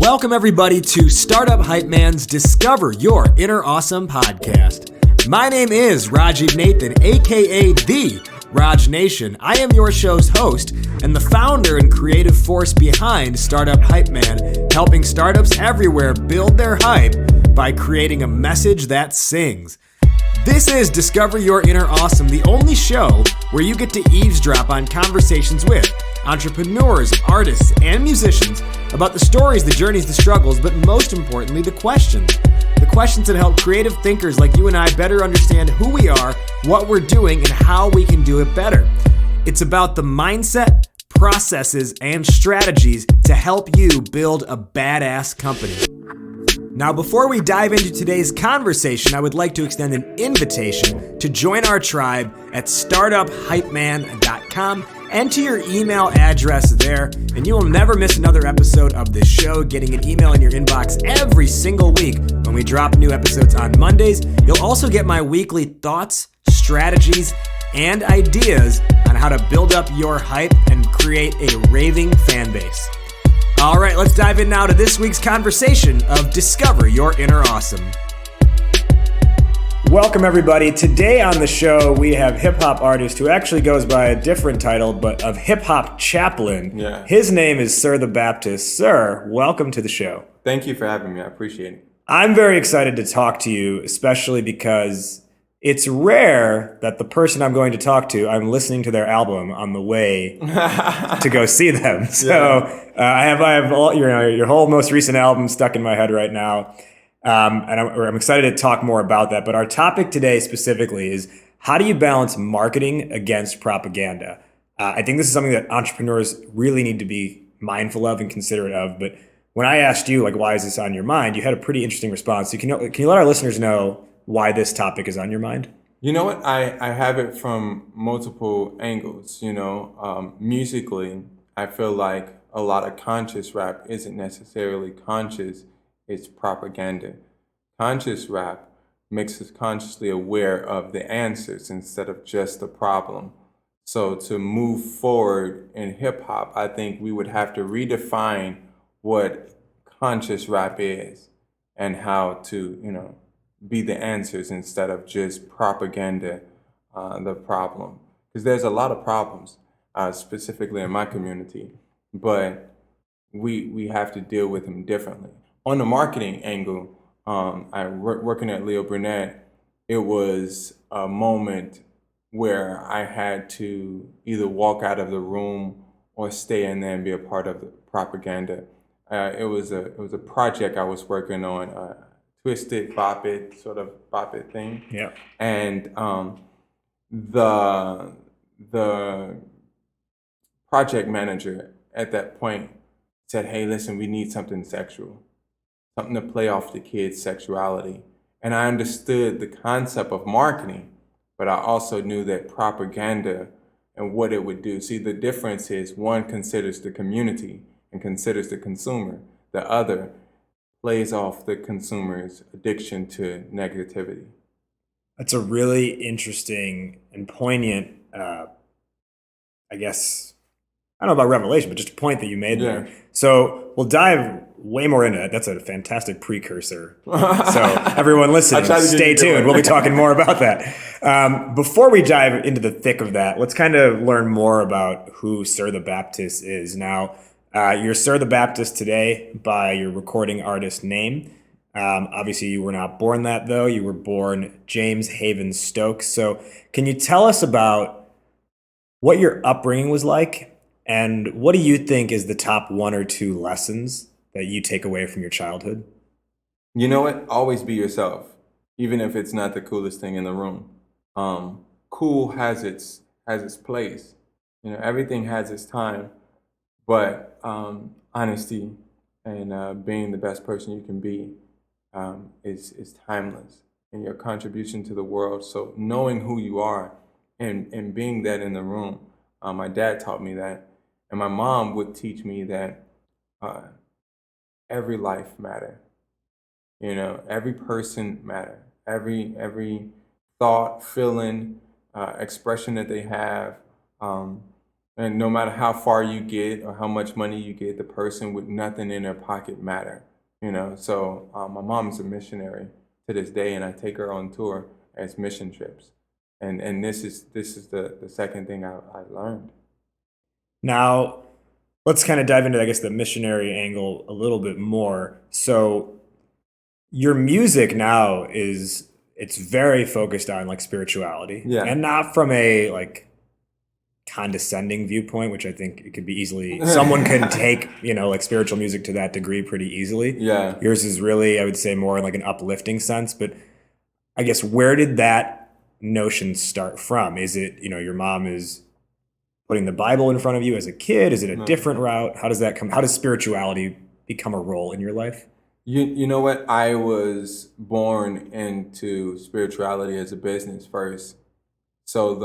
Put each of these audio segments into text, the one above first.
Welcome everybody to Startup Hype Man's Discover Your Inner Awesome podcast. My name is Rajiv Nathan, aka The Raj Nation. I am your show's host and the founder and creative force behind Startup Hype Man, helping startups everywhere build their hype by creating a message that sings. This is Discover Your Inner Awesome, the only show where you get to eavesdrop on conversations with entrepreneurs, artists, and musicians about the stories, the journeys, the struggles, but most importantly, the questions. The questions that help creative thinkers like you and I better understand who we are, what we're doing, and how we can do it better. It's about the mindset, processes, and strategies to help you build a badass company. Now, before we dive into today's conversation, I would like to extend an invitation to join our tribe at startuphypeman.com. Enter your email address there, and you will never miss another episode of this show, getting an email in your inbox every single week when we drop new episodes on Mondays. You'll also get my weekly thoughts, strategies, and ideas on how to build up your hype and create a raving fan base. All right, let's dive in now to this week's conversation of Discover Your Inner Awesome. Welcome, everybody. Today on the show, we have hip-hop artist who actually goes by a different title, but of Hip Hop Chaplain. Yeah. His name is Sir the Baptist. Sir, welcome to the show. Thank you for having me. I appreciate it. I'm very excited to talk to you, especially because it's rare that the person I'm going to talk to, I'm listening to their album on the way to go see them. So I have all your whole most recent album stuck in my head right now. And I'm excited to talk more about that. But our topic today specifically is how do you balance marketing against propaganda? I think this is something that entrepreneurs really need to be mindful of and considerate of. But when I asked you, like, why is this on your mind? You had a pretty interesting response. So can you let our listeners know why this topic is on your mind? You know what? I have it from multiple angles. Musically, I feel like a lot of conscious rap isn't necessarily conscious. It's propaganda. Conscious rap makes us consciously aware of the answers instead of just the problem. So to move forward in hip hop, I think we would have to redefine what conscious rap is and how to, be the answers instead of just propaganda, the problem. Because there's a lot of problems, specifically in my community, but we have to deal with them differently. On the marketing angle, working at Leo Burnett, it was a moment where I had to either walk out of the room or stay in there and be a part of the propaganda. It was a project I was working on, twisted bop it thing. Yeah. And the project manager at that point said, "Hey, listen, we need something sexual. Something to play off the kids' sexuality." And I understood the concept of marketing, but I also knew that propaganda and what it would do. See, the difference is one considers the community and considers the consumer. The other plays off the consumer's addiction to negativity. That's a really interesting and poignant, I guess, I don't know about revelation, but just a point that you made there. So we'll dive way more into it. That's a fantastic precursor. So everyone listening, stay tuned. We'll be talking more about that. Before we dive into the thick of that, let's kind of learn more about who Sir the Baptist is. Now, you're Sir the Baptist today by your recording artist name. Obviously, you were not born that, though. You were born James Haven Stokes. So can you tell us about what your upbringing was like? And what do you think is the top one or two lessons that you take away from your childhood? You know what? Always be yourself, even if it's not the coolest thing in the room. Cool has its place. Everything has its time, but honesty and being the best person you can be is timeless, and your contribution to the world. So knowing who you are and being that in the room. My dad taught me that. And my mom would teach me that every life matter. Every person matter. Every thought, feeling, expression that they have And no matter how far you get or how much money you get, the person with nothing in their pocket matter. So my mom's a missionary to this day, and I take her on tour as mission trips. And this is the second thing I learned. Now, let's kind of dive into, I guess, the missionary angle a little bit more. So your music now it's very focused on like spirituality, Yeah. and not from a like condescending viewpoint, which I think it could be easily, someone can take, like spiritual music to that degree pretty easily. Yeah. Yours is really, I would say, more in like an uplifting sense. But I guess, where did that notion start from? Is it, your mom is putting the Bible in front of you as a kid? Is it a different route? How does spirituality become a role in your life? You know what? I was born into spirituality as a business first. So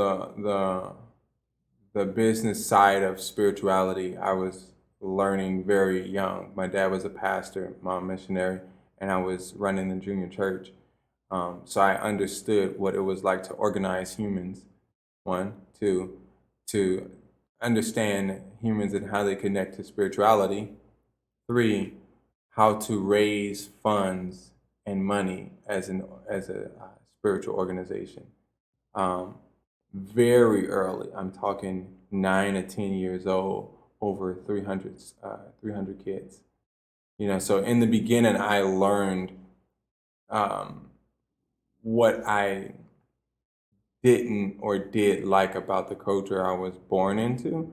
the business side of spirituality, I was learning very young. My dad was a pastor, mom missionary, and I was running the junior church. So I understood what it was like to organize humans, one, two, to understand humans and how they connect to spirituality, three, how to raise funds and money as a spiritual organization. Very early, I'm talking 9 or 10 years old, over 300 kids. So in the beginning, I learned what I didn't or did like about the culture I was born into,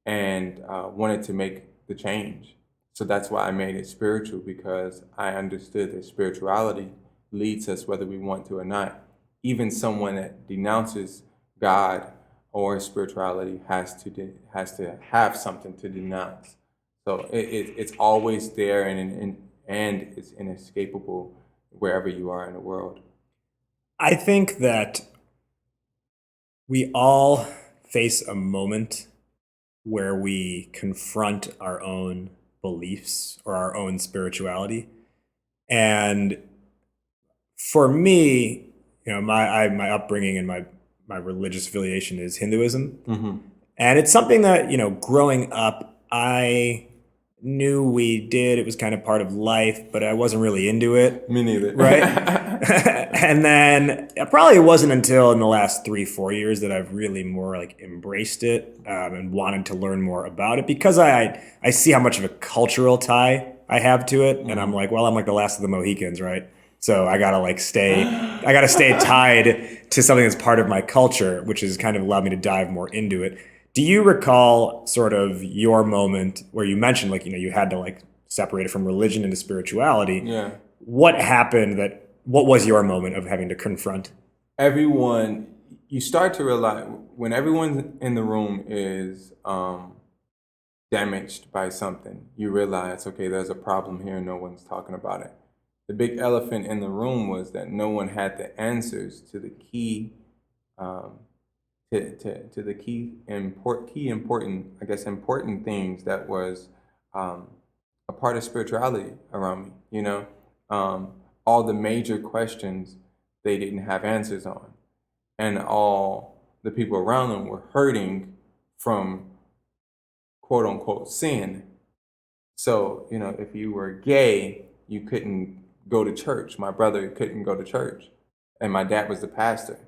and wanted to make the change. So that's why I made it spiritual, because I understood that spirituality leads us whether we want to or not. Even someone that denounces God or spirituality has to have something to denounce. So it's always there, and it's inescapable wherever you are in the world. I think that we all face a moment where we confront our own beliefs or our own spirituality. And for me, my upbringing and my religious affiliation is Hinduism. Mm-hmm. And it's something that, growing up, I knew we did. It was kind of part of life, but I wasn't really into it. Me neither. Right? And then it probably wasn't until in the last 3-4 years that I've really more like embraced it, and wanted to learn more about it, because I see how much of a cultural tie I have to it. And I'm like, well, I'm like the last of the Mohicans, right? So I gotta stay tied to something that's part of my culture, which has kind of allowed me to dive more into it. Do you recall sort of your moment where you mentioned you had to separate it from religion into spirituality? Yeah. What happened what was your moment of having to confront? You start to realize when everyone in the room is damaged by something, you realize, okay, there's a problem here and no one's talking about it. The big elephant in the room was that no one had the answers to the key to the important things that was a part of spirituality around me. All the major questions they didn't have answers on, and all the people around them were hurting from quote unquote sin. So if you were gay, you couldn't go to church. My brother couldn't go to church, and my dad was the pastor.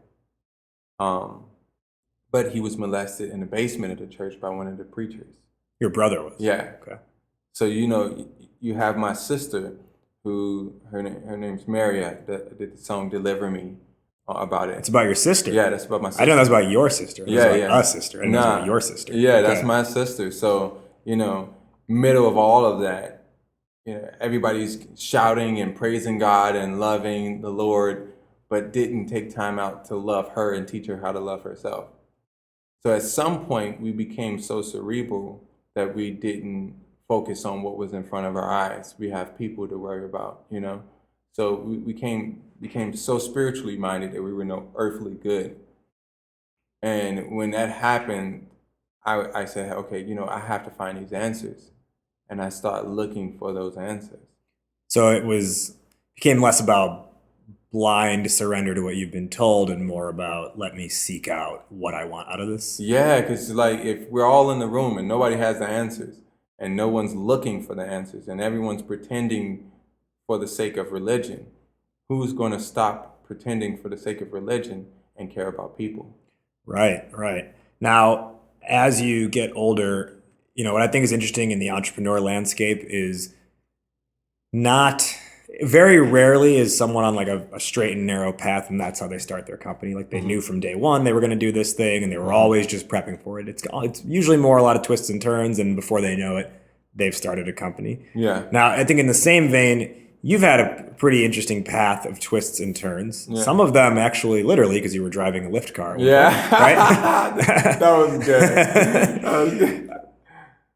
But he was molested in the basement of the church by one of the preachers. Your brother was? Yeah. Okay. So you have my sister, who her name's Maria, that did the song "Deliver Me" about it. It's about your sister. Yeah, that's about my sister. I know that's about your sister. Yeah, a sister. And that's about your sister. Yeah, okay. That's my sister. So middle of all of that, everybody's shouting and praising God and loving the Lord, but didn't take time out to love her and teach her how to love herself. So at some point, we became so cerebral that we didn't focus on what was in front of our eyes. We have people to worry about, So we became so spiritually minded that we were no earthly good. And when that happened, I said, okay, I have to find these answers. And I started looking for those answers. So it became less about blind surrender to what you've been told and more about let me seek out what I want out of this? Yeah, because like if we're all in the room and nobody has the answers and no one's looking for the answers and everyone's pretending for the sake of religion, who's going to stop pretending for the sake of religion and care about people? Right, right. Now, as you get older, what I think is interesting in the entrepreneur landscape is not very rarely is someone on like a straight and narrow path and that's how they start their company. Like they knew from day one they were going to do this thing and they were always just prepping for it. It's usually more a lot of twists and turns, and before they know it, they've started a company. Yeah. Now, I think in the same vein, you've had a pretty interesting path of twists and turns. Yeah. Some of them actually literally because you were driving a Lyft car. Yeah. Right? That was good. That was good.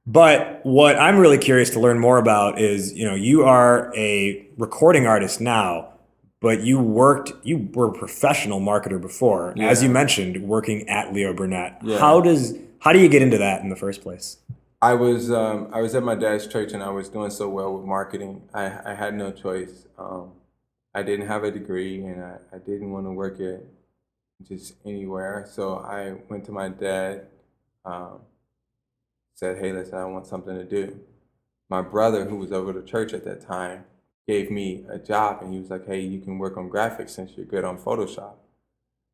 But what I'm really curious to learn more about is, you are a recording artist now, but you were a professional marketer before, as you mentioned, working at Leo Burnett. Yeah. How do you get into that in the first place? I was at my dad's church and I was doing so well with marketing. I had no choice. I didn't have a degree and I didn't want to work at just anywhere. So I went to my dad, said, hey, listen, I want something to do. My brother, who was over the church at that time, gave me a job and he was like, hey, you can work on graphics since you're good on Photoshop.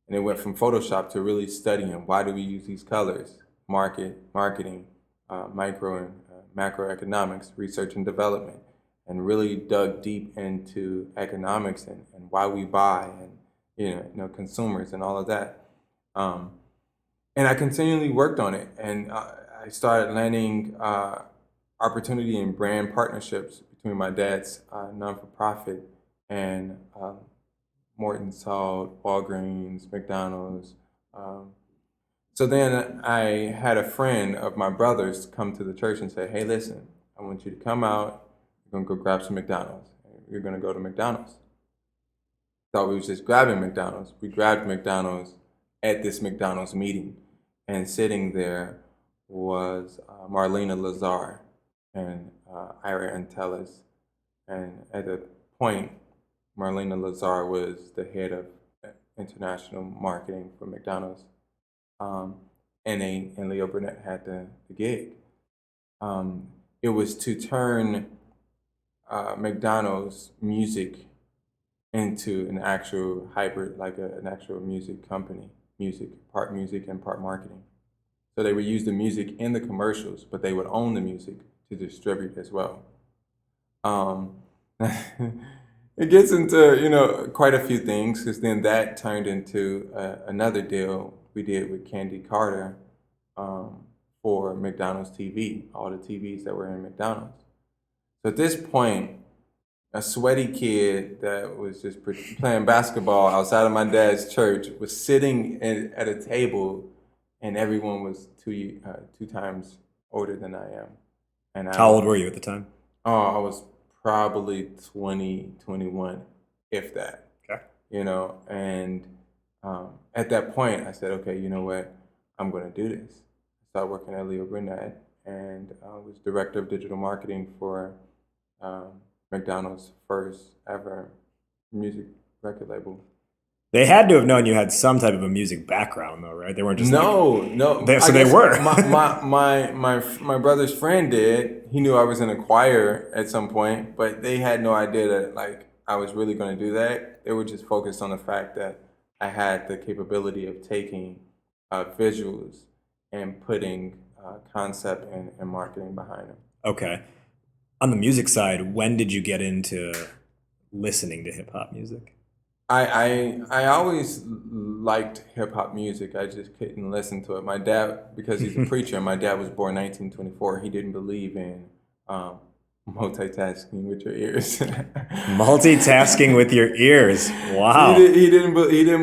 And it went from Photoshop to really studying why do we use these colors, marketing, micro and macroeconomics, research and development, and really dug deep into economics and why we buy and consumers and all of that. And I continually worked on it, and I started landing opportunity and brand partnerships between my dad's non-for-profit and Morton Salt, Walgreens, McDonald's. So then I had a friend of my brother's come to the church and say, hey, listen, I want you to come out. You're going to go grab some McDonald's. You're going to go to McDonald's. Thought we was just grabbing McDonald's. We grabbed McDonald's at this McDonald's meeting. And sitting there was Marlena Lazar and Ira Antelis. And at the point, Marlena Lazar was the head of international marketing for McDonald's. And Leo Burnett had the gig. It was to turn McDonald's music into an actual hybrid, like an actual music company, part music and part marketing. So they would use the music in the commercials, but they would own the music to distribute as well. It gets into quite a few things, because then that turned into another deal we did with Candy Carter for McDonald's TV, all the TVs that were in McDonald's. So at this point, a sweaty kid that was just playing basketball outside of my dad's church was sitting at a table, and everyone was two times older than I am. And How old were you at the time? Oh, I was probably 20, 21, if that. Okay. And at that point, I said, okay, you know what? I'm going to do this. I started working at Leo Burnett, and I was director of digital marketing for McDonald's first ever music record label. They had to have known you had some type of a music background, though, right? They weren't just no. They were. my brother's friend did. He knew I was in a choir at some point, but they had no idea that I was really going to do that. They were just focused on the fact that I had the capability of taking visuals and putting concept and marketing behind them. Okay. On the music side, when did you get into listening to hip hop music? I always liked hip hop music. I just couldn't listen to it. My dad, because he's a preacher, my dad was born 1924. He didn't believe in multitasking with your ears. Multitasking with your ears. Wow. He didn't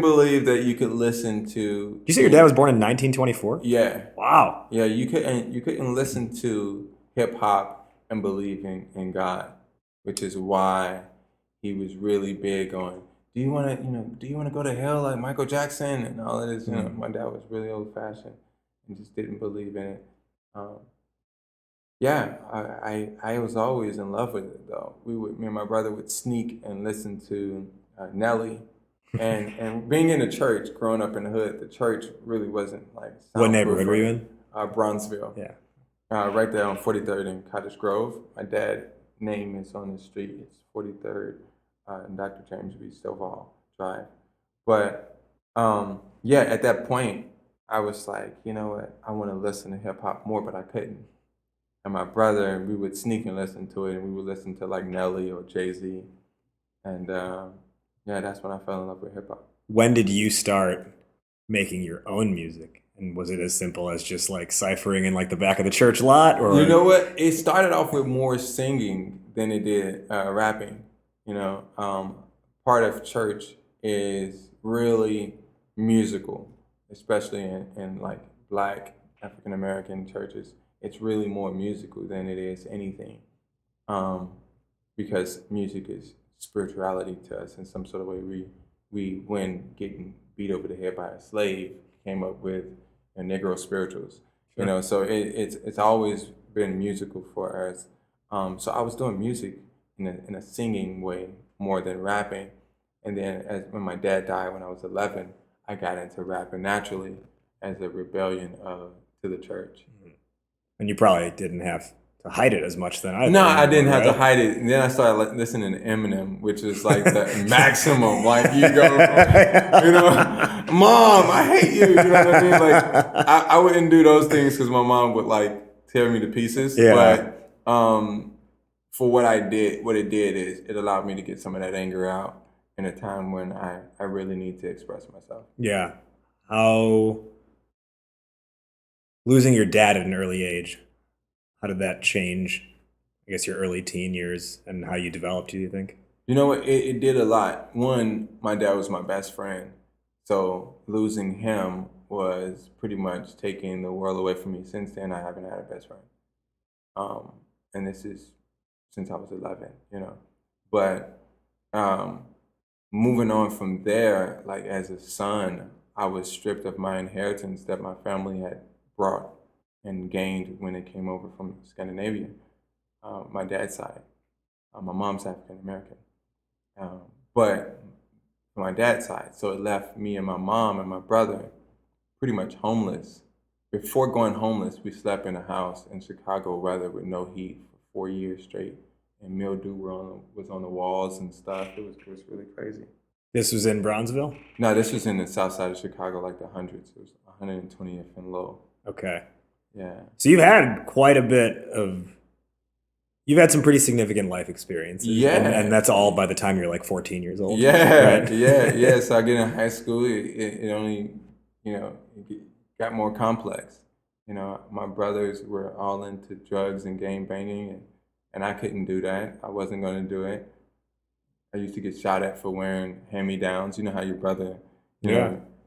believe that you could listen to. Did you say your dad was born in 1924? Yeah. Wow. Yeah, you couldn't listen to hip hop and believe in God, which is why he was really big on, do you want to go to hell like Michael Jackson and all of this? My dad was really old fashioned and just didn't believe in it. I was always in love with it though. Me and my brother would sneak and listen to Nelly. And being in the church, growing up in the hood, the church really wasn't like What neighborhood were you in? Bronzeville. Yeah. Right there on 43rd and Cottage Grove. My dad's name is on the street. It's 43rd and Dr. James B. Stovall Drive. But yeah, at that point, I was like, you know what? I want to listen to hip hop more, but I couldn't. And my brother, we would sneak and listen to it, and we would listen to like Nelly or Jay-Z. And yeah, that's when I fell in love with hip hop. When did you start making your own music? And was it as simple as just like ciphering in like the back of the church lot? Or you know what? It started off with more singing than it did rapping. You know, part of church is really musical, especially in like Black African American churches. It's really more musical than it is anything, because music is spirituality to us in some sort of way. We when getting beat over the head by a slave, came up with Negro spirituals. Sure. You know, so it's always been musical for us. So I was doing music in a singing way more than rapping. And then when my dad died when I was 11, I got into rapping naturally as a rebellion to the church. And you probably didn't have to hide it as much then either. No, I didn't have to right? hide it. And then I started listening to Eminem, which is like the maximum. Like you go, you know, Mom, I hate you. You know what I mean? Like I wouldn't do those things because my mom would like tear me to pieces. Yeah. But for what it did is it allowed me to get some of that anger out in a time when I really need to express myself. Yeah. How losing your dad at an early age, how did that change, I guess, your early teen years and how you developed, do you think? You know what? It did a lot. One, my dad was my best friend. So losing him was pretty much taking the world away from me. Since then, I haven't had a best friend. And this is since I was 11, you know. But moving on from there, like as a son, I was stripped of my inheritance that my family had brought and gained when it came over from Scandinavia, my dad's side. My mom's African American. But from my dad's side, so it left me and my mom and my brother pretty much homeless. Before going homeless, we slept in a house in Chicago weather with no heat for 4 years straight. And mildew was on the walls and stuff. It was really crazy. This was in Bronzeville? No, this was in the south side of Chicago, like the hundreds. It was 120th and Low. Okay. Yeah. So you've had you've had some pretty significant life experiences. Yeah. And that's all by the time you're like 14 years old. Yeah, right? yeah. So I get in high school, it only, it got more complex. You know, my brothers were all into drugs and gang banging, and I couldn't do that. I wasn't going to do it. I used to get shot at for wearing hand-me-downs. You know how your brother,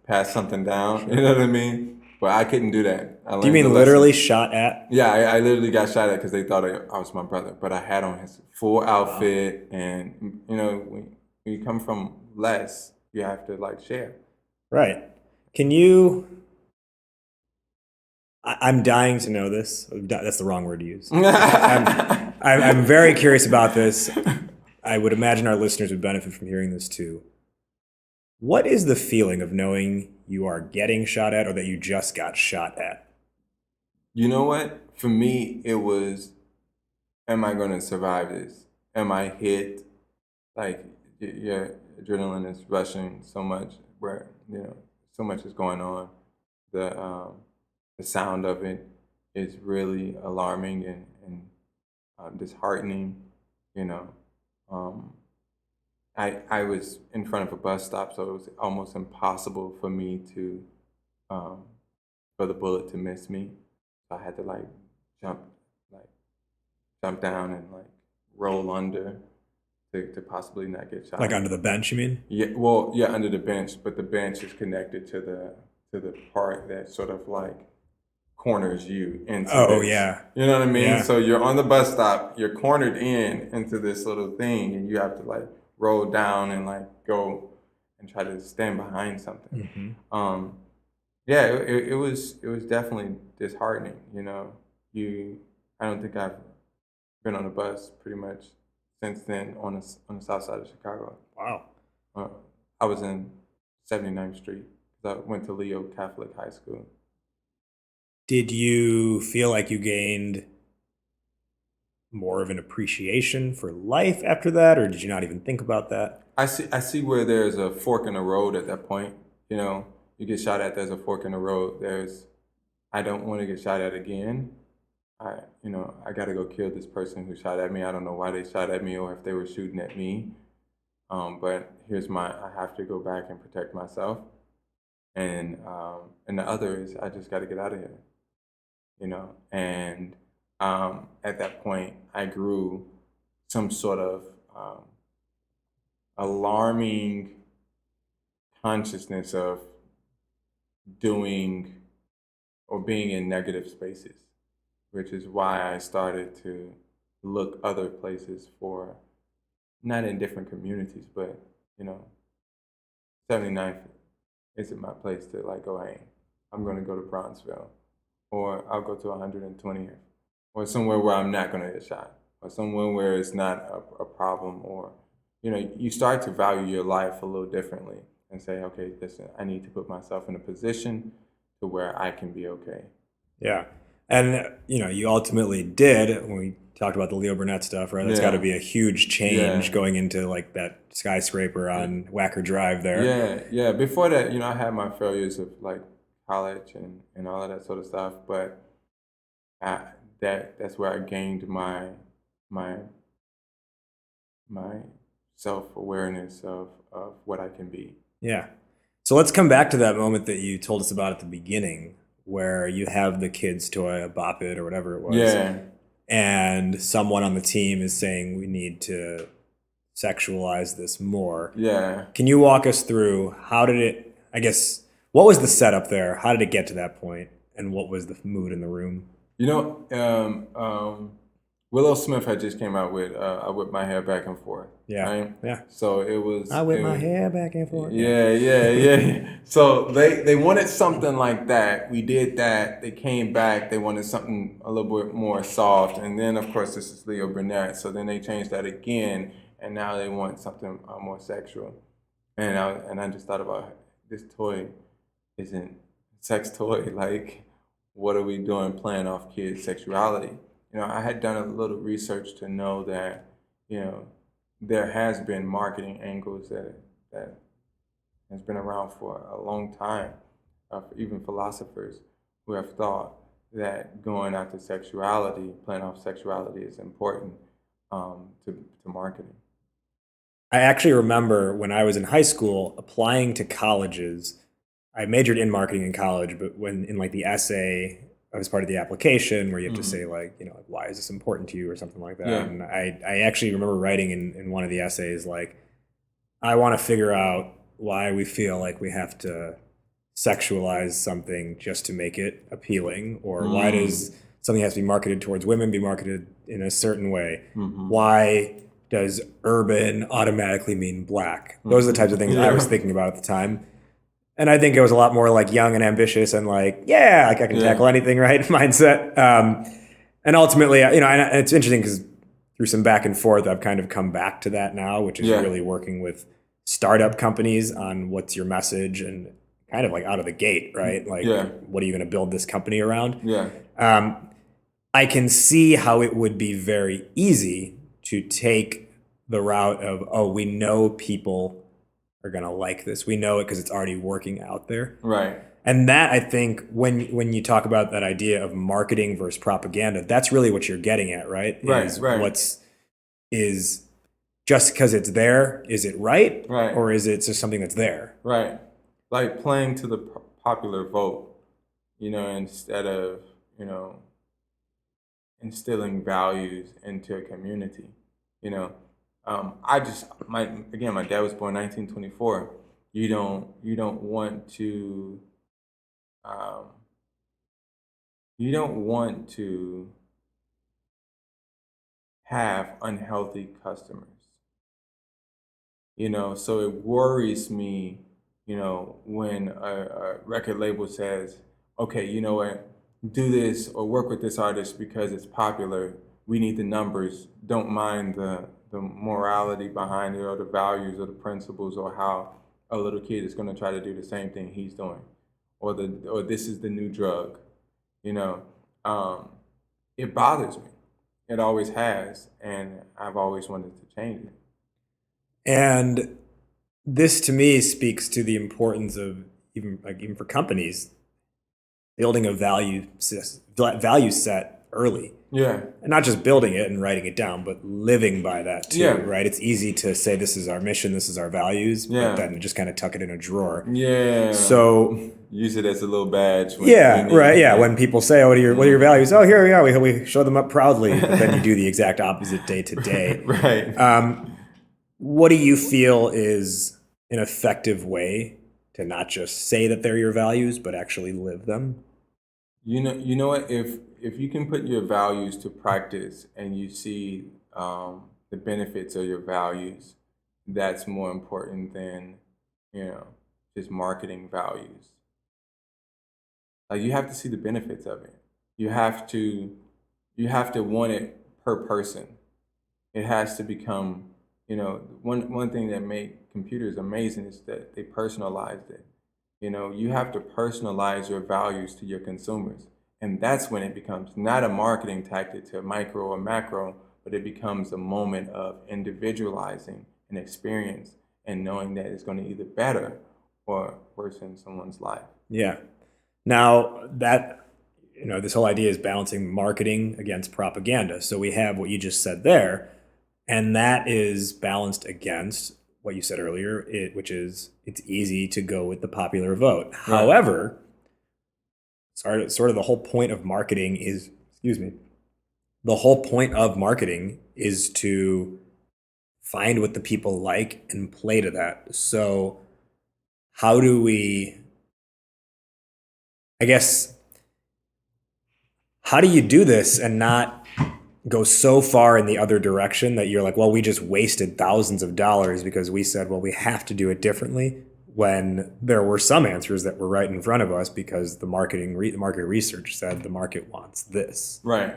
passed something down. Sure. You know what I mean? But I couldn't do that. Do you mean literally shot at? Yeah, I literally got shot at because they thought I was my brother. But I had on his full outfit, and when you come from less, you have to like share. Right. Can you? I'm dying to know this. That's the wrong word to use. I'm very curious about this. I would imagine our listeners would benefit from hearing this too. What is the feeling of knowing you are getting shot at or that you just got shot at? You know what? For me, it was, am I going to survive this? Am I hit? Like, your adrenaline is rushing so much where, so much is going on. The sound of it is really alarming and disheartening, I was in front of a bus stop, so it was almost impossible for me to, for the bullet to miss me. So I had to jump down and roll under to possibly not get shot. Like under the bench, you mean? Yeah, well, yeah, under the bench, but the bench is connected to the part that sort of corners you into Oh, this. yeah. You know what I mean? Yeah. So you're on the bus stop, you're cornered into this little thing, and you have to roll down and go and try to stand behind something. Mm-hmm. Yeah, it was definitely disheartening. I don't think I've been on a bus pretty much since then on the south side of Chicago. Wow. I was in 79th Street because I went to Leo Catholic High School. Did you feel like you gained more of an appreciation for life after that, or did you not even think about that? I see where there's a fork in the road at that point. You get shot at, there's a fork in the road. I don't want to get shot at again. I got to go kill this person who shot at me. I don't know why they shot at me or if they were shooting at me. But I have to go back and protect myself. And the other is I just got to get out of here, And at that point, I grew some sort of alarming consciousness of doing or being in negative spaces, which is why I started to look other places for, not in different communities, but 79th isn't my place to like go hang. I'm going to go to Bronzeville, or I'll go to 120th, or somewhere where I'm not going to get shot, or somewhere where it's not a problem, or you start to value your life a little differently and say, okay, listen, I need to put myself in a position to where I can be okay. Yeah. And, you ultimately did when we talked about the Leo Burnett stuff, right? That's got to be a huge change going into like that skyscraper on Wacker Drive there. Yeah. Before that, I had my failures of like college and all of that sort of stuff, but that's where I gained my self-awareness of what I can be. Yeah. So let's come back to that moment that you told us about at the beginning, where you have the kid's toy, a Bop It or whatever it was. Yeah. And someone on the team is saying we need to sexualize this more. Yeah. Can you walk us through what was the setup there? How did it get to that point? And what was the mood in the room? Willow Smith had just came out with I Whip My Hair Back and Forth. Yeah. Right? Yeah. So it was I whip my hair back and forth. Yeah. So they wanted something like that. We did that. They came back. They wanted something a little bit more soft. And then of course this is Leo Burnett. So then they changed that again, and now they want something more sexual. And I just thought about this toy isn't sex toy. Like, what are we doing playing off kids' sexuality? I had done a little research to know that, there has been marketing angles that has been around for a long time, even philosophers who have thought that going after sexuality, playing off sexuality is important to marketing. I actually remember when I was in high school applying to colleges. I majored in marketing in college, but when in like the essay, I was part of the application where you have to say like, why is this important to you or something like that. Yeah. And I actually remember writing in one of the essays, like, I want to figure out why we feel like we have to sexualize something just to make it appealing, or why does something has to be marketed towards women be marketed in a certain way? Why does urban automatically mean black? Those are the types of things I was thinking about at the time. And I think it was a lot more like young and ambitious and like, I can tackle anything, right? Mindset. And ultimately, and it's interesting because through some back and forth, I've kind of come back to that now, which is really working with startup companies on what's your message and kind of like out of the gate, right? Like, what are you going to build this company around? Yeah. I can see how it would be very easy to take the route of, we know people are going to like this. We know it because it's already working out there. Right. And that, I think, when you talk about that idea of marketing versus propaganda, that's really what you're getting at, right? Right. Is just because it's there, is it right? Right. Or is it just something that's there? Right. Like playing to the popular vote, instead of, instilling values into a community, my dad was born 1924. You don't want to have unhealthy customers. So it worries me, when a record label says, okay, you know what, do this or work with this artist because it's popular. We need the numbers. Don't mind the the morality behind it or the values or the principles or how a little kid is going to try to do the same thing he's doing, or this is the new drug, you know. It bothers me. It always has, and I've always wanted to change it. And this to me speaks to the importance of even for companies building a value set early. Yeah. And not just building it and writing it down, but living by that too, Yeah. right? It's easy to say this is our mission, this is our values, Yeah. but then just kind of tuck it in a drawer. Yeah. So use it as a little badge. When people say, "Oh, what are your values?" Oh, here we are. We show them up proudly, but then you do the exact opposite day to day. Right. What do you feel is an effective way to not just say that they're your values, but actually live them? You know what? If you can put your values to practice and you see the benefits of your values, that's more important than just marketing values. Like, you have to see the benefits of it. You have to want it per person. It has to become, one thing that made computers amazing is that they personalized it. You have to personalize your values to your consumers. And that's when it becomes not a marketing tactic to micro or macro, but it becomes a moment of individualizing an experience and knowing that it's going to either better or worsen someone's life. Yeah. Now that, this whole idea is balancing marketing against propaganda. So we have what you just said there, and that is balanced against what you said earlier, which is it's easy to go with the popular vote. Right. However, sort of the whole point of marketing is, the whole point of marketing is to find what the people like and play to that. So how do you do this and not go so far in the other direction that you're like, well, we just wasted thousands of dollars because we said, well, we have to do it differently, when there were some answers that were right in front of us because the market research said the market wants this. Right.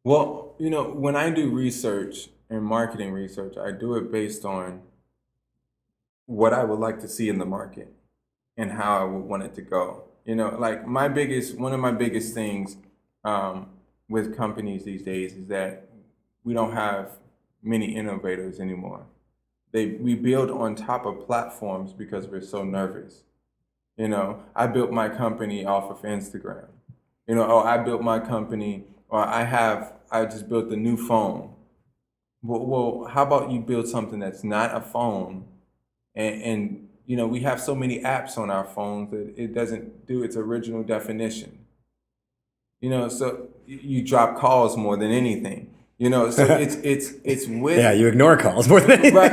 Well, when I do research and marketing research, I do it based on what I would like to see in the market and how I would want it to go. Like one of my biggest things with companies these days is that we don't have many innovators anymore. We build on top of platforms because we're so nervous. I built my company off of Instagram. I built my company, or I just built a new phone. Well, how about you build something that's not a phone, and we have so many apps on our phones that it doesn't do its original definition. So you drop calls more than anything. So it's with... Yeah, you ignore calls more than anything. Right.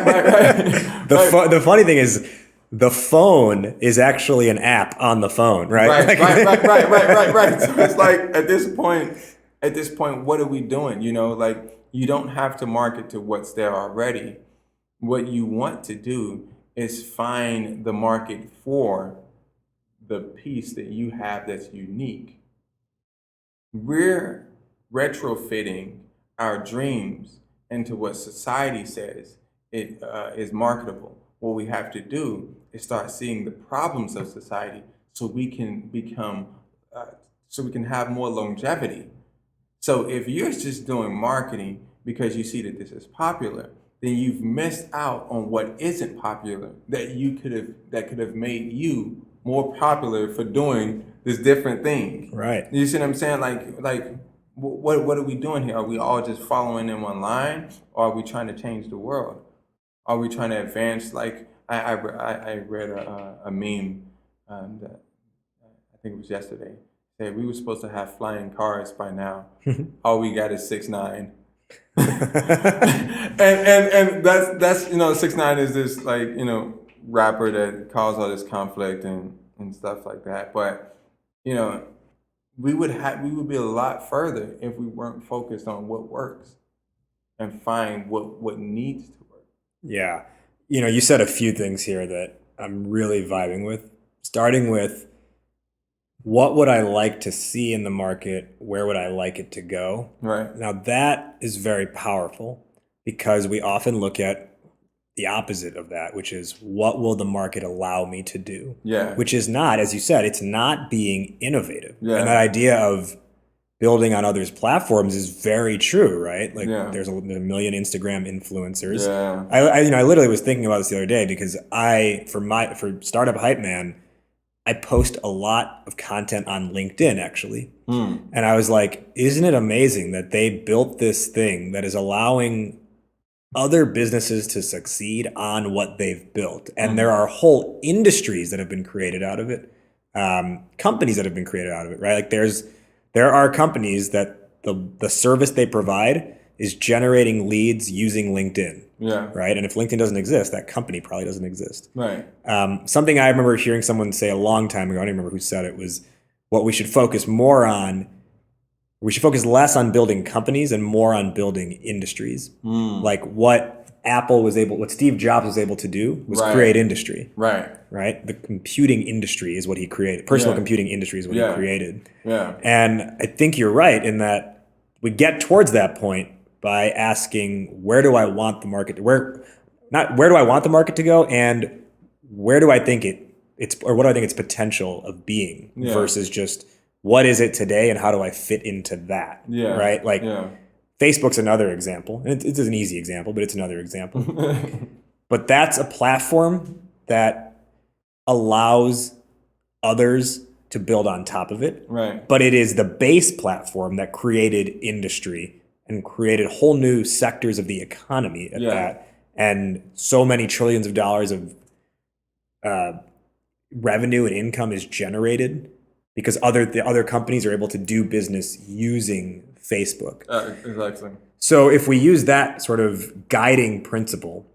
The funny thing is, the phone is actually an app on the phone, right? Right. So it's like, at this point, what are we doing? Like, you don't have to market to what's there already. What you want to do is find the market for the piece that you have that's unique. We're retrofitting our dreams into what society says it is marketable. What we have to do is start seeing the problems of society so we can have more longevity. So if you're just doing marketing because you see that this is popular, then you've missed out on what isn't popular that could have made you more popular for doing this different thing. Right. You see what I'm saying? Like what are we doing here? Are we all just following them online, or are we trying to change the world? Are we trying to advance? Like I read a meme that I think it was yesterday. Said we were supposed to have flying cars by now. All we got is 6ix9ine. and that's 6ix9ine is this rapper that caused all this conflict and stuff like that. But we would be a lot further if we weren't focused on what works and find what needs to work. Yeah. You said a few things here that I'm really vibing with, starting with what would I like to see in the market? Where would I like it to go? Right. Now that is very powerful. because we often look at the opposite of that, which is what will the market allow me to do? Yeah. Which is not, as you said, it's not being innovative. Yeah. And that idea of building on others' platforms is very true, right? Like there's a million Instagram influencers. Yeah. I literally was thinking about this the other day because for Startup Hype Man, I post a lot of content on LinkedIn actually. And I was like, isn't it amazing that they built this thing that is allowing other businesses to succeed on what they've built? And there are whole industries that have been created out of it, companies that have been created out of it, right? Like there are companies that the service they provide is generating leads using LinkedIn. Yeah. Right. And if LinkedIn doesn't exist, that company probably doesn't exist. Right. Something I remember hearing someone say a long time ago, I don't even remember who said it, was what we should focus more on. We should focus less on building companies and more on building industries. Like what Steve Jobs was able to do was create industry. Right. Right. The computing industry is what he created. Personal computing industry is what he created. Yeah. And I think you're right in that we get towards that point by asking, where do I want the market to go, and where do I think what do I think its potential of being versus just what is it today and how do I fit into that? Yeah. Right? Like Facebook's another example. And it's an easy example, but it's another example. But that's a platform that allows others to build on top of it. Right. But it is the base platform that created industry and created whole new sectors of the economy at that. And so many trillions of dollars of revenue and income is generated because the other companies are able to do business using Facebook. Exactly. So if we use that sort of guiding principle,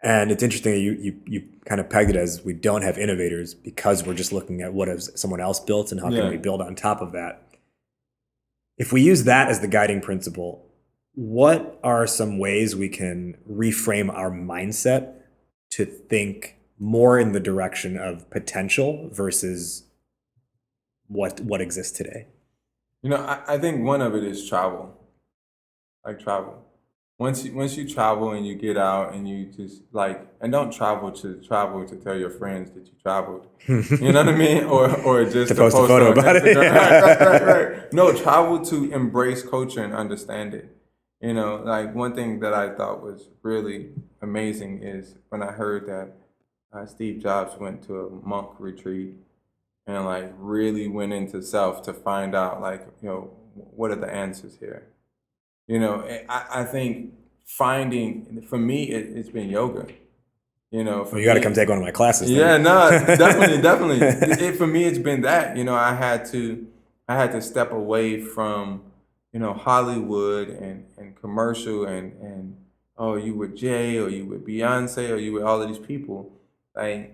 and it's interesting that you kind of pegged it as we don't have innovators because we're just looking at what has someone else built and how can we build on top of that. If we use that as the guiding principle, what are some ways we can reframe our mindset to think more in the direction of potential versus what exists today? I think one of it is travel. Like travel. Once you travel and you get out and you just and don't travel to tell your friends that you traveled. You know what I mean? Or just to post a photo about it. Right. No, travel to embrace culture and understand it. One thing that I thought was really amazing is when I heard that Steve Jobs went to a monk retreat and really went into self to find out what are the answers here. I think for me, it's been yoga. You got to come take one of my classes. Yeah, no, definitely. For me, it's been that. I had to step away from, Hollywood and commercial and oh, you with Jay or you with Beyonce or you with all of these people. They're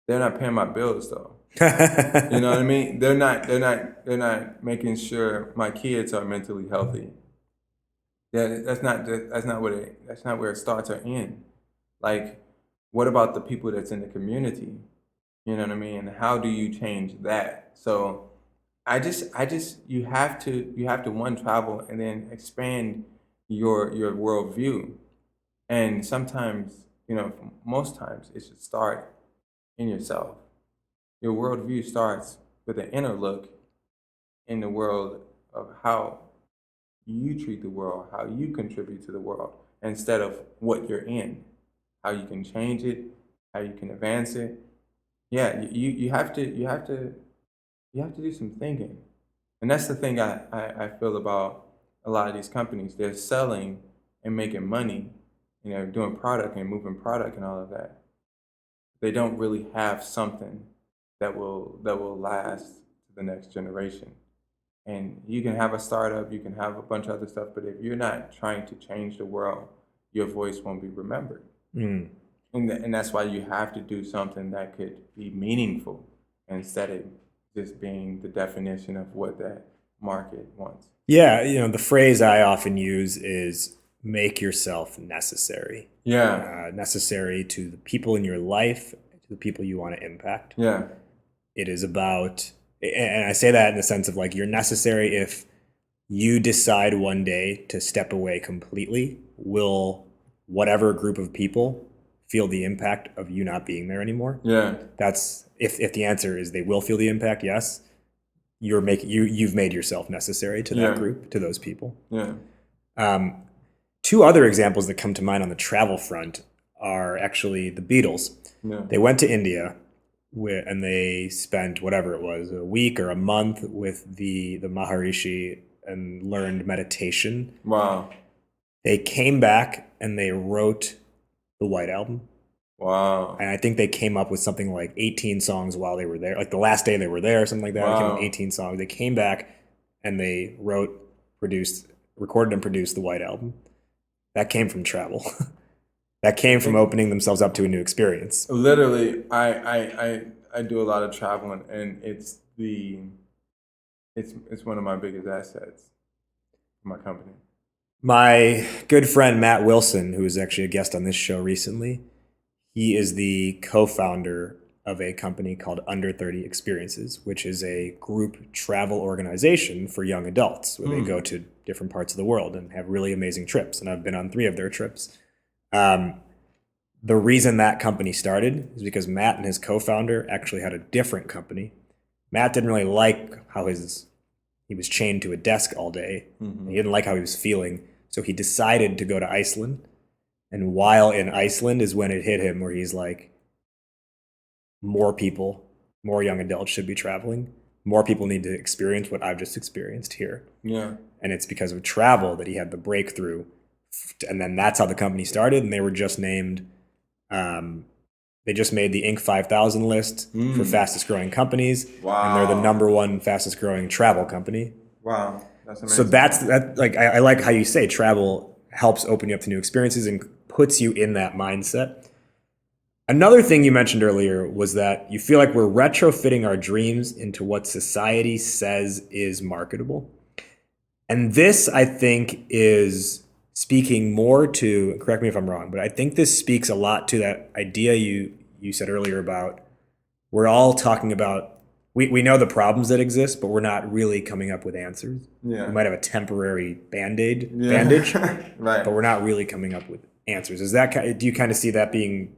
not paying my bills though. You know what I mean? They're not making sure my kids are mentally healthy. That's not where it starts or ends. What about the people that's in the community? You know what I mean? And how do you change that? So you have to one, travel and then expand your worldview. And sometimes, most times it should start in yourself. Your worldview starts with an inner look in the world of how you treat the world, how you contribute to the world, instead of what you're in, how you can change it, how you can advance it. Yeah, you have to do some thinking. And that's the thing I feel about a lot of these companies. They're selling and making money, doing product and moving product and all of that. They don't really have something that will last to the next generation. And you can have a startup, you can have a bunch of other stuff, but if you're not trying to change the world, your voice won't be remembered. And that's why you have to do something that could be meaningful instead of just being the definition of what that market wants. Yeah, the phrase I often use is make yourself necessary. Yeah. Necessary to the people in your life, to the people you want to impact. Yeah. It is about, and I say that in the sense of you're necessary if you decide one day to step away completely, will whatever group of people feel the impact of you not being there anymore? Yeah. That's if the answer is they will feel the impact, yes, you've made yourself necessary to that group, to those people. Yeah. Two other examples that come to mind on the travel front are actually the Beatles. Yeah. They went to India and they spent whatever it was, a week or a month with the Maharishi and learned meditation. Wow. They came back and they wrote the White Album. Wow. And I think they came up with something like 18 songs while they were there. Like the last day they were there, something like that. Wow. They came up with 18 songs. They came back and they recorded and produced the White Album. That came from travel. That came from opening themselves up to a new experience. Literally, I do a lot of traveling, and it's one of my biggest assets for my company. My good friend Matt Wilson, who was actually a guest on this show recently, he is the co-founder of a company called Under 30 Experiences, which is a group travel organization for young adults where they go to different parts of the world and have really amazing trips. And I've been on 3 of their trips. The reason that company started is because Matt and his co-founder actually had a different company. Matt didn't really like how he was chained to a desk all day. Mm-hmm. He didn't like how he was feeling. So he decided to go to Iceland. And while in Iceland is when it hit him where he's like, more young adults should be traveling. More people need to experience what I've just experienced here. Yeah. And it's because of travel that he had the breakthrough. And then that's how the company started. And they were just named, they just made the Inc. 5000 list for fastest growing companies. Wow. And they're the #1 fastest growing travel company. Wow. That's amazing. So that like, I like how you say travel helps open you up to new experiences and puts you in that mindset. Another thing you mentioned earlier was that you feel like we're retrofitting our dreams into what society says is marketable. And this, I think, is speaking more to, correct me if I'm wrong, but I think this speaks a lot to that idea you said earlier about we're all talking about, we know the problems that exist, but we're not really coming up with answers. Yeah. We might have a temporary bandage, right. But we're not really coming up with answers. Do you kind of see that being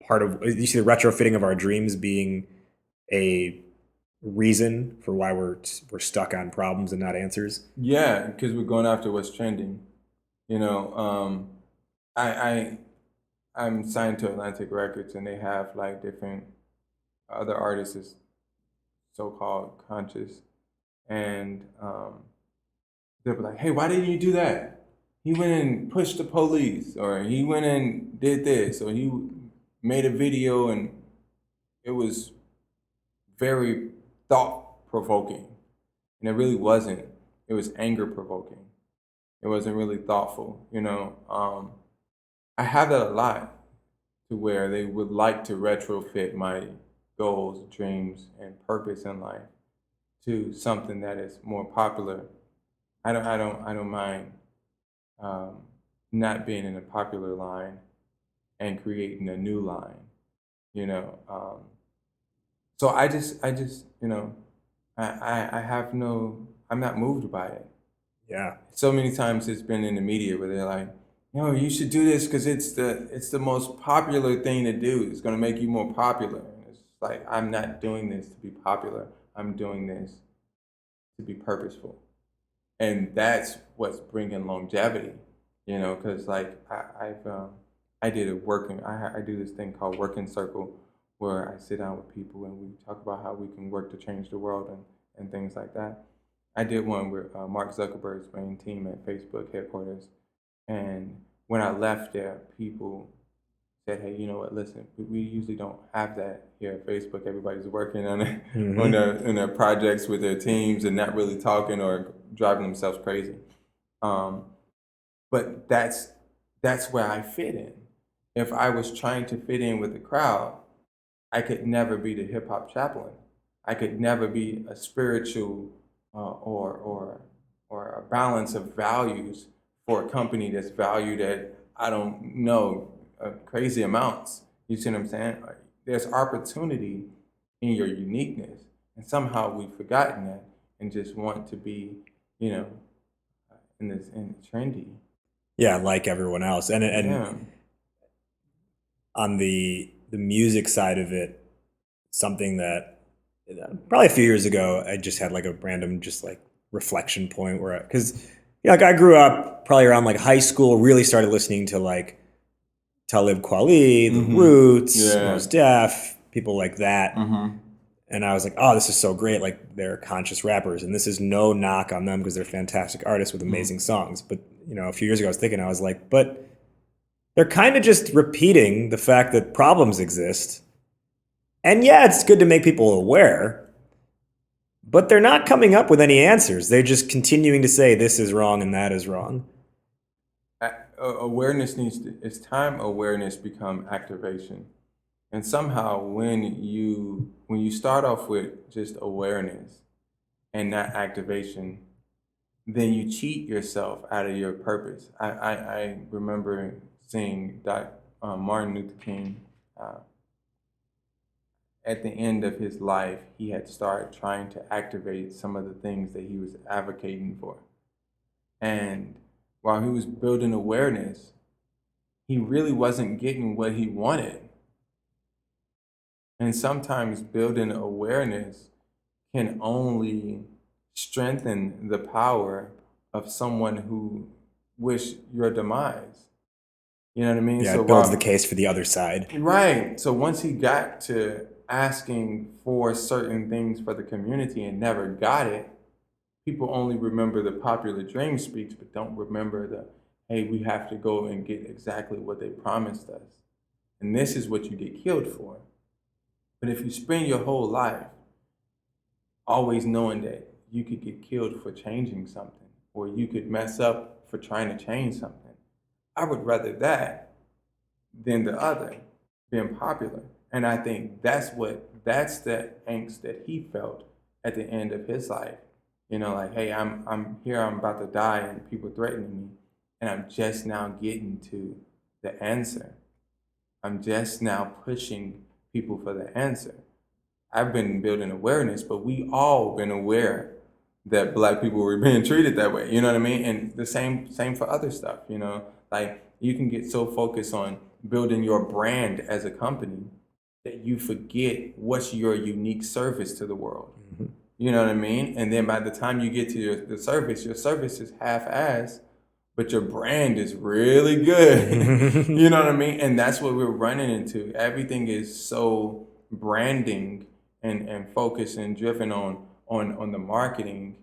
part of, you see the retrofitting of our dreams being a reason for why we're stuck on problems and not answers? Yeah, because we're going after what's trending. You know, I'm signed to Atlantic Records, and they have like different other artists, so-called conscious, and they'll be like, "Hey, why didn't you do that? He went and pushed the police, or he went and did this, or he made a video and it was very thought-provoking." And it really wasn't. It was anger-provoking. It wasn't really thoughtful, you know. I have that a lot, to where they would like to retrofit my goals, dreams, and purpose in life to something that is more popular. I don't mind not being in a popular line and creating a new line, you know. So I just, you know, I'm not moved by it. Yeah. So many times it's been in the media where they're like, you should do this because it's the most popular thing to do. It's going to make you more popular. And it's like, I'm not doing this to be popular. I'm doing this to be purposeful. And that's what's bringing longevity, you know, because like I do this thing called Working Circle, where I sit down with people and we talk about how we can work to change the world and things like that. I did one with Mark Zuckerberg's main team at Facebook headquarters. And when I left there, people said, "Hey, you know what? Listen, we usually don't have that here at Facebook. Everybody's working on it, on their projects with their teams and not really talking or driving themselves crazy." But that's where I fit in. If I was trying to fit in with the crowd, I could never be the Hip Hop Chaplain. I could never be a spiritual or a balance of values for a company that's valued at, I don't know, crazy amounts. You see what I'm saying? There's opportunity in your uniqueness, and somehow we've forgotten that and just want to be, you know, in trendy. Yeah, like everyone else. And Yeah. on the music side of it, something that probably a few years ago, I just had like a random just like reflection point where, because like I grew up probably around like high school, really started listening to like Talib Kweli, The Roots, Yeah. Mos Def, people like that. Mm-hmm. And I was like, oh, this is so great. Like they're conscious rappers, and this is no knock on them because they're fantastic artists with amazing songs. But a few years ago, I was like, but they're kind of just repeating the fact that problems exist. And yeah, it's good to make people aware, but they're not coming up with any answers. They're just continuing to say this is wrong and that is wrong. Awareness it's time awareness become activation. And somehow when you start off with just awareness and not activation, then you cheat yourself out of your purpose. I remember seeing Martin Luther King at the end of his life, he had started trying to activate some of the things that he was advocating for. And while he was building awareness, he really wasn't getting what he wanted. And sometimes building awareness can only strengthen the power of someone who wish your demise. You know what I mean? Yeah, it builds the case for the other side. Right. So once he got to asking for certain things for the community and never got it, people only remember the popular dream speech, but don't remember hey, we have to go and get exactly what they promised us. And this is what you get killed for. But if you spend your whole life always knowing that you could get killed for changing something, or you could mess up for trying to change something, I would rather that than the other, being popular. And I think that's the angst that he felt at the end of his life. Like, hey, I'm here, I'm about to die, and people threatening me, and I'm just now getting to the answer. I'm just now pushing people for the answer. I've been building awareness, but we all been aware that Black people were being treated that way. You know what I mean? And the same for other stuff. Like you can get so focused on building your brand as a company that you forget what's your unique service to the world. Mm-hmm. You know what I mean? And then by the time you get to the service, your service is half-assed, but your brand is really good. You know what I mean? And that's what we're running into. Everything is so branding and focused and driven on the marketing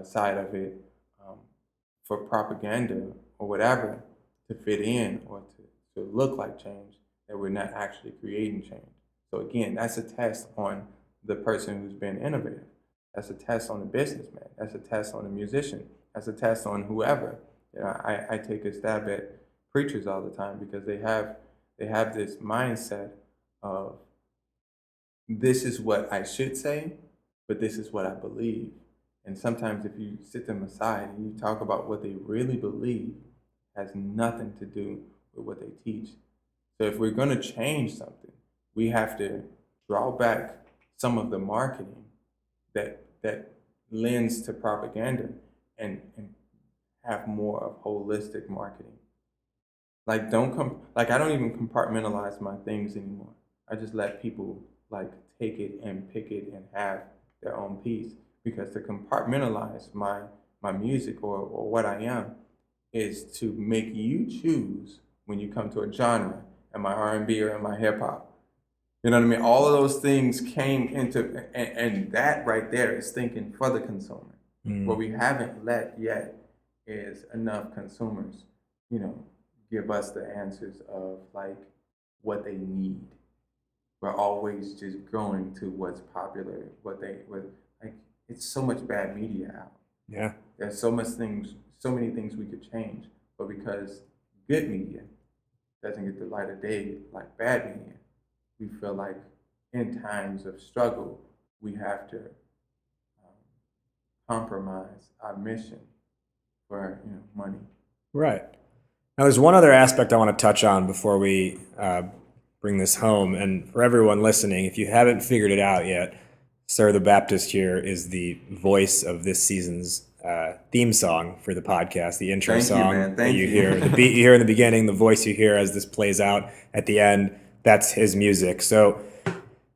side of it for propaganda or whatever to fit in or to look like change, that we're not actually creating change. So again, that's a test on the person who's been innovative. That's a test on the businessman. That's a test on the musician. That's a test on whoever. I take a stab at preachers all the time because they have this mindset of this is what I should say, but this is what I believe. And sometimes if you sit them aside and you talk about what they really believe, has nothing to do with what they teach. So if we're going to change something, we have to draw back some of the marketing that lends to propaganda and have more of holistic marketing. Like I don't even compartmentalize my things anymore. I just let people like take it and pick it and have their own piece. Because to compartmentalize my music or what I am is to make you choose when you come to a genre. Am I R&B or am I hip hop? You know what I mean? All of those things came into, and that right there is thinking for the consumer. What we haven't let yet is enough consumers, give us the answers of like what they need. We're always just going to what's popular, like it's so much bad media out. Yeah. There's so many things we could change, but because good media doesn't get the light of day like bad media, we feel like in times of struggle, we have to compromise our mission for money. Right. Now, there's one other aspect I want to touch on before we bring this home. And for everyone listening, if you haven't figured it out yet, Sir the Baptist here is the voice of this season's theme song for the podcast, the intro Thank you, song man. that Thank you you. hear, the beat you hear in the beginning, the voice you hear as this plays out at the end. That's his music. So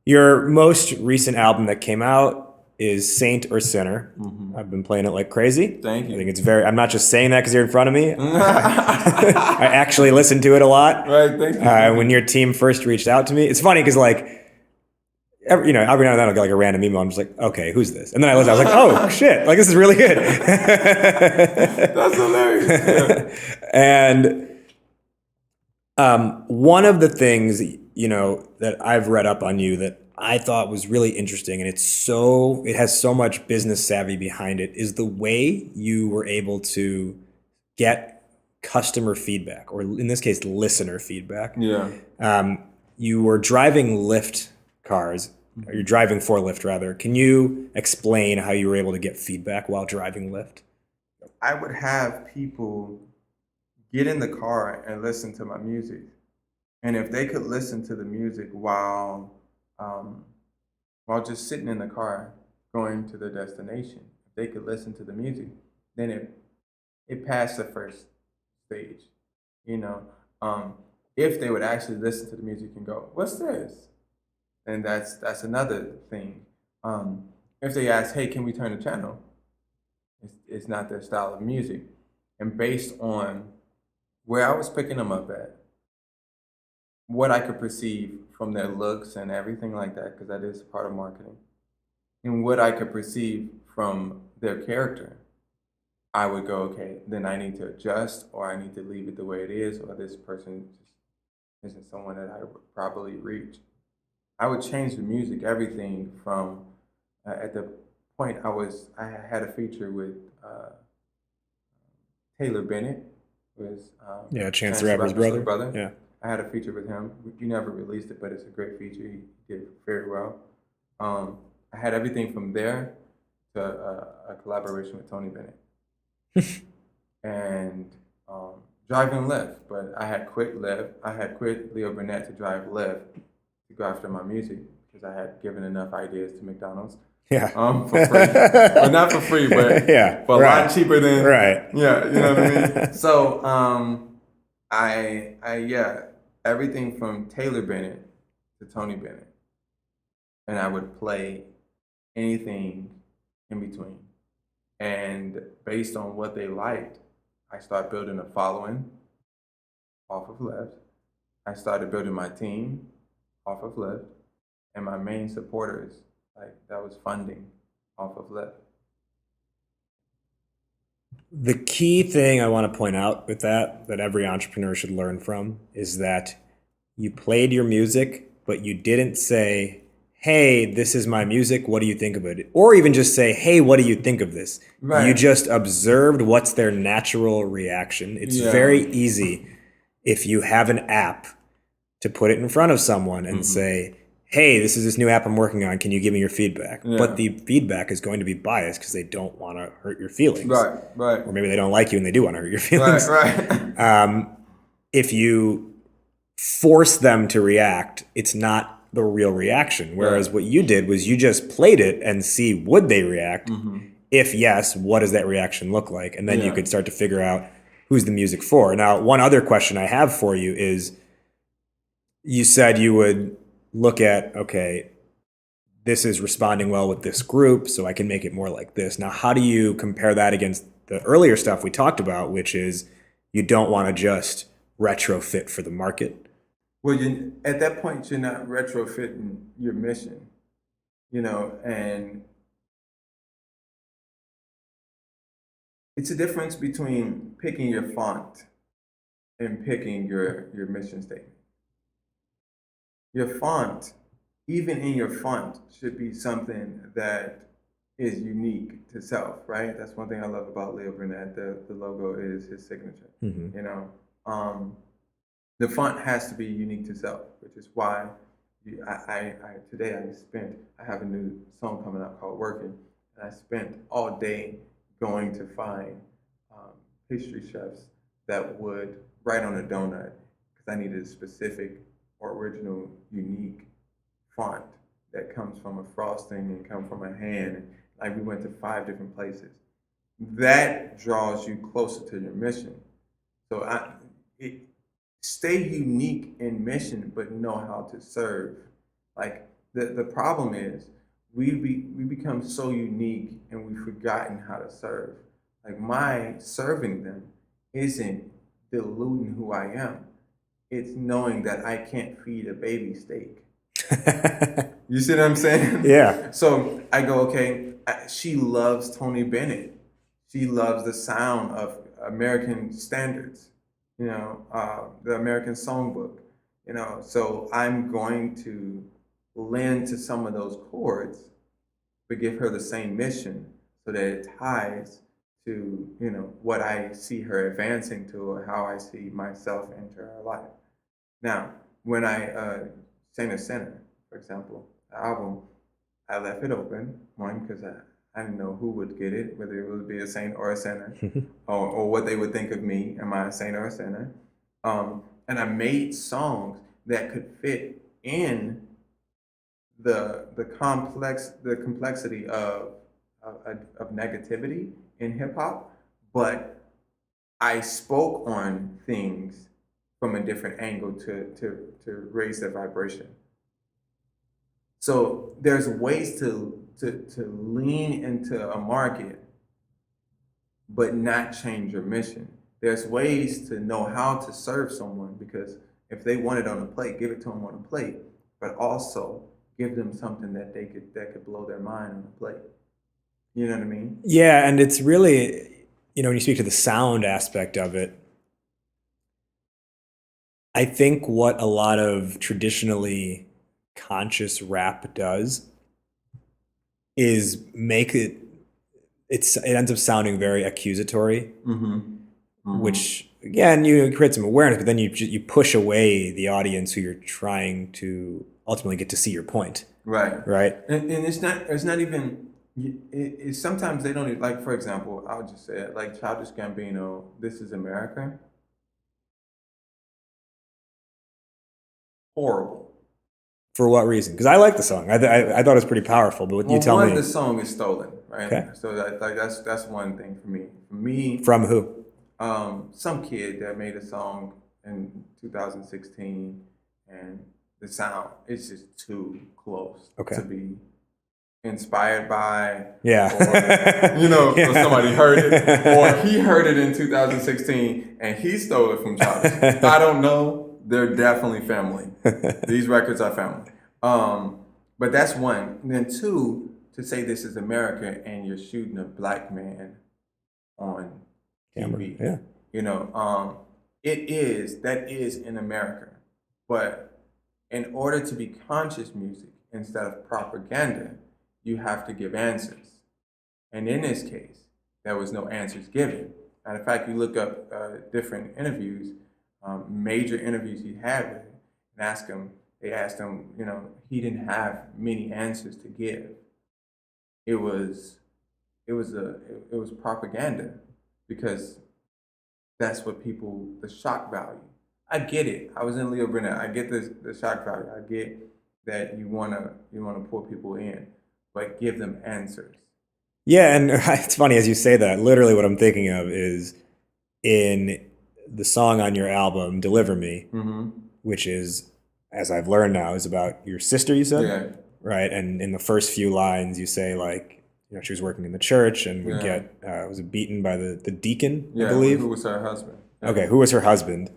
your most recent album that came out is Saint or Sinner. I've been playing it like crazy. Thank you. I think it's I'm not just saying that because you're in front of me. I actually listened to it a lot. Right, thank you. When your team first reached out to me, it's funny because every now and then I'll get like a random email. I'm just like, okay, who's this? And then I listen. I was like, oh shit, like this is really good. That's hilarious. Yeah. And one of the things that I've read up on you that I thought was really interesting, and it has so much business savvy behind it, is the way you were able to get customer feedback, or in this case, listener feedback. Yeah. You were driving Lyft cars, or you're driving for Lyft rather. Can you explain how you were able to get feedback while driving Lyft? I would have people get in the car and listen to my music. And if they could listen to the music while just sitting in the car going to their destination, if they could listen to the music, then it passed the first stage. If they would actually listen to the music and go, "What's this?" And that's another thing. If they ask, "Hey, can we turn the channel?" It's not their style of music. And based on where I was picking them up at, what I could perceive from their looks and everything like that, because that is part of marketing, and what I could perceive from their character, I would go, okay, then I need to adjust, or I need to leave it the way it is, or this person just isn't someone that I would probably reach. I would change the music, everything from at the point I had a feature with Taylor Bennett, who is Chance the Rapper's brother. Yeah. I had a feature with him. We never released it, but it's a great feature. He did very well. I had everything from there to a collaboration with Tony Bennett. And driving Lyft, but I had quit Lyft. I had quit Leo Burnett to drive Lyft to go after my music because I had given enough ideas to McDonald's. Yeah. For free. Well, not for free, but yeah, for a lot cheaper than. Right. Yeah, you know what I mean? So everything from Taylor Bennett to Tony Bennett. And I would play anything in between. And based on what they liked, I started building a following off of Lyft. I started building my team off of Lyft. And my main supporters, that was funding off of Lyft. The key thing I want to point out with that every entrepreneur should learn from, is that you played your music, but you didn't say, "Hey, this is my music, what do you think of it?" Or even just say, "Hey, what do you think of this?" Right. You just observed what's their natural reaction. It's very easy if you have an app to put it in front of someone and say, "Hey, this is this new app I'm working on. Can you give me your feedback?" Yeah. But the feedback is going to be biased because they don't want to hurt your feelings. Right. Or maybe they don't like you and they do want to hurt your feelings. Right. If you force them to react, it's not the real reaction. Whereas what you did was you just played it and see, would they react? If yes, what does that reaction look like? And then you could start to figure out who's the music for. Now, one other question I have for you is, you said you would look at, okay, this is responding well with this group, so I can make it more like this. Now, how do you compare that against the earlier stuff we talked about, which is you don't want to just retrofit for the market? Well, at that point, you're not retrofitting your mission, and it's a difference between picking your font and picking your mission statement. Your font, even in your font, should be something that is unique to self, right? That's one thing I love about Leo Burnett. The logo is his signature. The font has to be unique to self, which is why I have a new song coming out called Working, and I spent all day going to find pastry chefs that would write on a donut because I needed a specific or original, unique font that comes from a frosting and come from a hand. Like, we went to 5 different places. that draws you closer to your mission. So stay unique in mission, but know how to serve. Like the problem is we become so unique and we've forgotten how to serve. Like my serving them isn't diluting who I am. It's knowing that I can't feed a baby steak. You see what I'm saying? Yeah. So I go, okay, she loves Tony Bennett. She loves the sound of American standards, the American songbook, So I'm going to lend to some of those chords, but give her the same mission so that it ties to, what I see her advancing to or how I see myself enter her life. Now, when I sang a sinner, for example, the album, I left it open, one, because I didn't know who would get it, whether it would be a saint or a sinner, or what they would think of me, am I a saint or a sinner? And I made songs that could fit in the complexity of negativity in hip hop, but I spoke on things from a different angle to raise their vibration. So there's ways to lean into a market, but not change your mission. There's ways to know how to serve someone, because if they want it on a plate, give it to them on a plate, but also give them something that could blow their mind on a plate. You know what I mean? Yeah, and it's really, when you speak to the sound aspect of it, I think what a lot of traditionally conscious rap does is make it ends up sounding very accusatory, which again, you create some awareness, but then you push away the audience who you're trying to ultimately get to see your point. Right. And it's not even. It's sometimes they don't even, like, for example, I'll just say it, like Childish Gambino, "This Is America." Horrible. For what reason? Because I like the song. I thought it was pretty powerful. But you tell me, the song is stolen, right? Okay. So that's one thing for me. For me, from who? Some kid that made a song in 2016, and the sound is just too close to be inspired by. Yeah. Or, or somebody heard it, or he heard it in 2016 and he stole it from Childish. I don't know. They're definitely family. These records are family. But that's one. And then two, to say this is America and you're shooting a black man on TV. Yeah. That is in America. But in order to be conscious music instead of propaganda, you have to give answers. And in this case, there was no answers given. Matter of fact, you look up different interviews, major interviews he had with him, and they asked him, he didn't have many answers to give. It was propaganda, because that's what the shock value. I get it. I was in Leo Burnett. I get the shock value. I get that you wanna pull people in, but give them answers. Yeah, and it's funny as you say that. Literally, what I'm thinking of is in the song on your album, "Deliver Me," which is, as I've learned now, is about your sister. You said, yeah, right? And in the first few lines, you say like, she was working in the church and would was beaten by the deacon, I believe. Who was her husband? Yeah. Okay, who was her husband?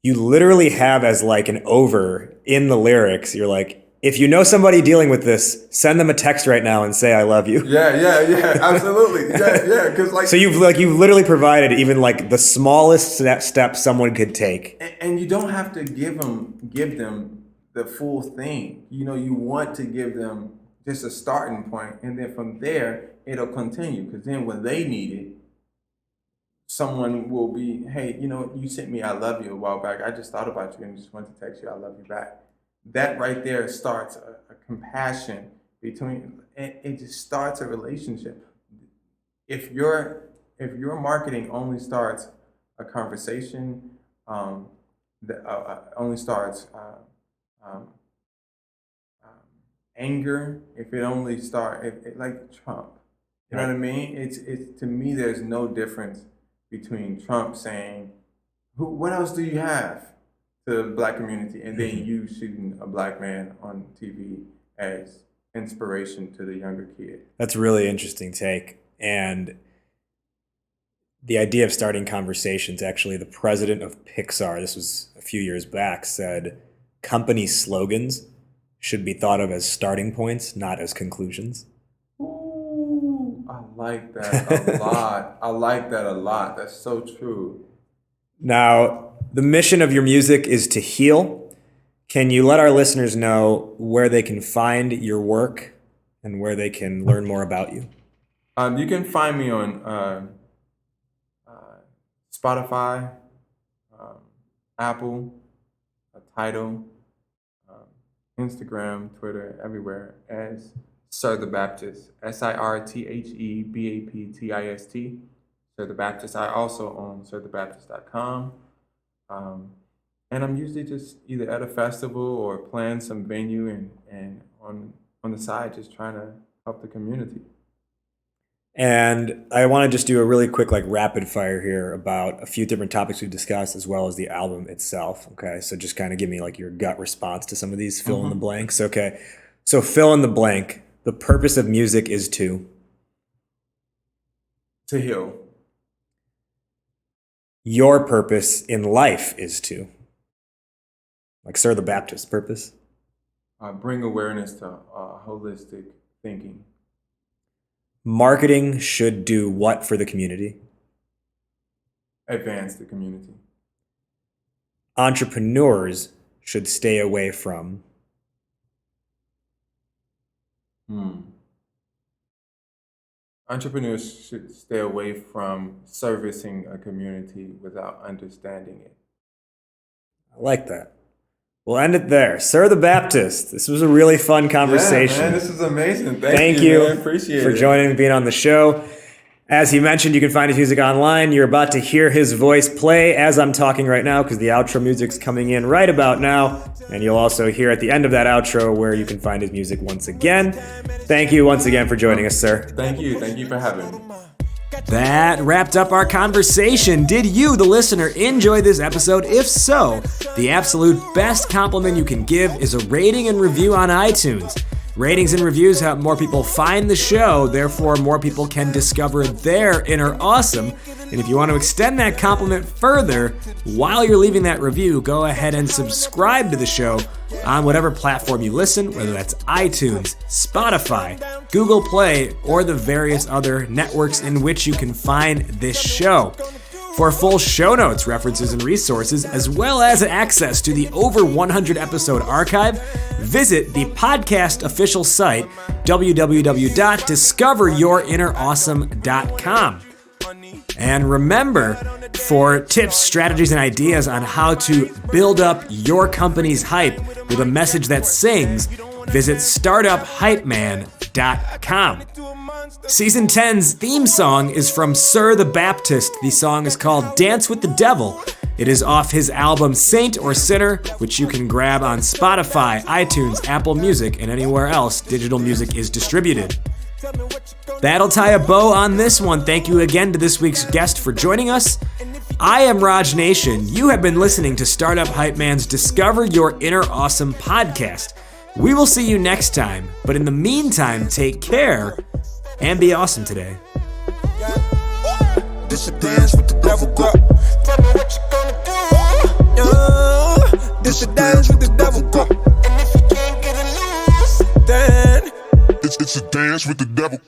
You literally have as like an over in the lyrics. You're like, if you know somebody dealing with this, send them a text right now and say I love you. Yeah, absolutely. Yeah, because like. So you've literally provided even like the smallest step someone could take. And you don't have to give them the full thing. You want to give them just a starting point, and then from there it'll continue. Because then when they need it, someone will be, hey, you sent me "I love you" a while back. I just thought about you and just wanted to text you "I love you" back. That right there starts a compassion between, it just starts a relationship. If your marketing only starts a conversation, that only starts anger, if it only like Trump, You know what I mean? It's to me, there's no difference between Trump saying, "What else do you have?" to the black community, and then you shooting a black man on TV as inspiration to the younger kid. That's a really interesting take. And the idea of starting conversations, actually, the president of Pixar, this was a few years back, said company slogans should be thought of as starting points, not as conclusions. Ooh, I like that a lot. I like that a lot. That's so true. Now, the mission of your music is to heal. Can you let our listeners know where they can find your work and where they can learn more about you? You can find me on Spotify, Apple, Tidal, Instagram, Twitter, everywhere as Sir the Baptist, SirThebaptist. Sir the Baptist. I also own SirTheBaptist.com. And I'm usually just either at a festival or playing some venue and on the side just trying to help the community. And I want to just do a really quick rapid fire here about a few different topics we've discussed as well as the album itself. Okay, so just kind of give me your gut response to some of these fill in the blanks. Okay, so fill in the blank. The purpose of music is to heal. Your purpose in life is to, Sir the Baptist purpose. Bring awareness to holistic thinking. Marketing should do what for the community? Advance the community. Entrepreneurs should stay away from? Entrepreneurs should stay away from servicing a community without understanding it. I like that. We'll end it there. Sir the Baptist, this was a really fun conversation. Yeah, man, this is amazing. Thank you. Man. Appreciate for joining and being on the show. As he mentioned, you can find his music online. You're about to hear his voice play as I'm talking right now because the outro music's coming in right about now. And you'll also hear at the end of that outro where you can find his music once again. Thank you once again for joining us, sir. Thank you. Thank you for having me. That wrapped up our conversation. Did you, the listener, enjoy this episode? If so, the absolute best compliment you can give is a rating and review on iTunes. Ratings and reviews help more people find the show, therefore more people can discover their inner awesome. And if you want to extend that compliment further, while you're leaving that review, go ahead and subscribe to the show on whatever platform you listen, whether that's iTunes, Spotify, Google Play, or the various other networks in which you can find this show. For full show notes, references, and resources, as well as access to the over 100 episode archive, visit the podcast official site, www.discoveryourinnerawesome.com. And remember, for tips, strategies, and ideas on how to build up your company's hype with a message that sings, visit startuphypeman.com. Season 10's theme song is from Sir the Baptist. The song is called Dance with the Devil. It is off his album Saint or Sinner, which you can grab on Spotify, iTunes, Apple Music, and anywhere else digital music is distributed. That'll tie a bow on this one. Thank you again to this week's guest for joining us. I am Raj Nation. You have been listening to Startup Hype Man's Discover Your Inner Awesome podcast. We will see you next time, but in the meantime, take care and be awesome today. This a dance with the devil, girl. Tell me what you gonna do. This a dance with the devil, girl. And if you can't get it loose, then it's a dance with the devil.